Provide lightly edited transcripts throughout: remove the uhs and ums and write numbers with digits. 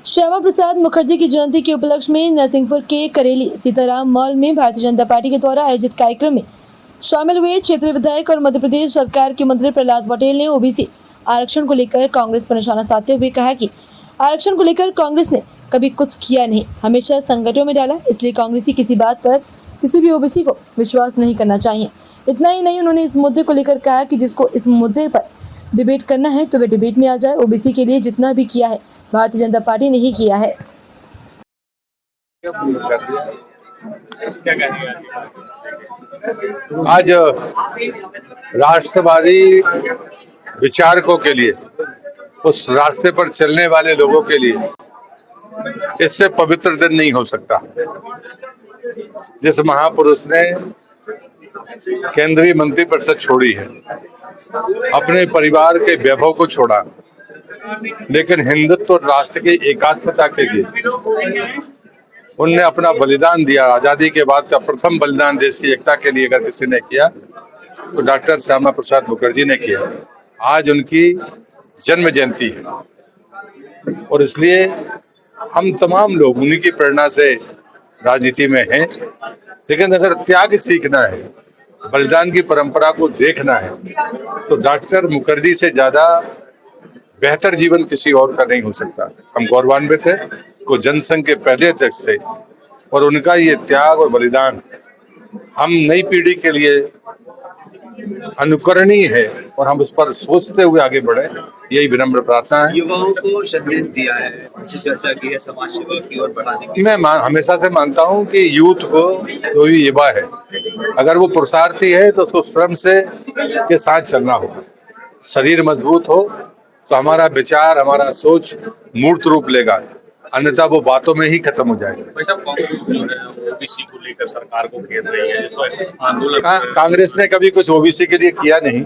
श्यामा प्रसाद मुखर्जी की जयंती के उपलक्ष्य में नरसिंहपुर के करेली सीताराम मॉल में भारतीय जनता पार्टी के द्वारा आयोजित कार्यक्रम में शामिल हुए क्षेत्रीय विधायक और मध्य प्रदेश सरकार के मंत्री प्रहलाद पटेल ने ओबीसी आरक्षण को लेकर कांग्रेस पर निशाना साधते हुए कहा कि आरक्षण को लेकर कांग्रेस ने कभी कुछ किया नहीं, हमेशा संकटों में डाला, इसलिए कांग्रेसी किसी बात पर किसी भी ओबीसी को विश्वास नहीं करना चाहिए। इतना ही नहीं, उन्होंने इस मुद्दे को लेकर कहा कि जिसको इस मुद्दे पर डिबेट करना है तो वे डिबेट में आ जाए। ओबीसी के लिए जितना भी किया है भारतीय जनता पार्टी ने ही किया है। आज राष्ट्रवादी विचारकों के लिए, उस रास्ते पर चलने वाले लोगों के लिए इससे पवित्र दिन नहीं हो सकता। जिस महापुरुष ने केंद्रीय मंत्रिपरिषद छोड़ी है, अपने परिवार के वैभव को छोड़ा, लेकिन हिंदुत्व और राष्ट्र की एकात्मता के लिए उनने अपना बलिदान दिया। आजादी के बाद का प्रथम बलिदान देश की एकता के लिए अगर किसी ने किया तो डॉक्टर श्यामा प्रसाद मुखर्जी ने किया। आज उनकी जन्म जयंती है और इसलिए हम तमाम लोग उन्हीं की प्रेरणा से राजनीति में हैं। लेकिन अगर त्याग सीखना है, बलिदान की परंपरा को देखना है, तो डॉक्टर मुखर्जी से ज्यादा बेहतर जीवन किसी और का नहीं हो सकता। हम गौरवान्वित हैं, वो जनसंघ के पहले अध्यक्ष थे और उनका ये त्याग और बलिदान हम नई पीढ़ी के लिए अनुकरणीय है और हम उस पर सोचते हुए आगे बढ़े, यही विनम्र प्रार्थना है। युवाओं को संदेश दिया है, अच्छी चर्चा की है, समाज सेवा की ओर बढ़ाने की। मैं हमेशा से मानता हूं कि यूथ को जो भी युवा है, अगर वो पुरुषार्थी है तो उसको श्रम से के साथ चलना होगा। शरीर मजबूत हो तो हमारा विचार, हमारा सोच मूर्त रूप लेगा, अन्यथा वो बातों में ही खत्म हो जाएगा। ओबीसी को लेकर सरकार को घेर रही है, आंदोलन कांग्रेस ने कभी कुछ ओबीसी के लिए किया नहीं,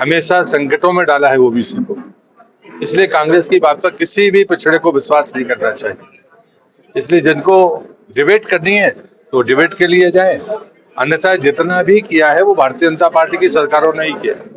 हमेशा संकटों में डाला है ओबीसी को। इसलिए कांग्रेस की बात पर किसी भी पिछड़े को विश्वास नहीं करना चाहिए। इसलिए जिनको डिबेट करनी है तो डिबेट के लिए जाए, अन्यथा जितना भी किया है वो भारतीय जनता पार्टी की सरकारों ने ही किया है।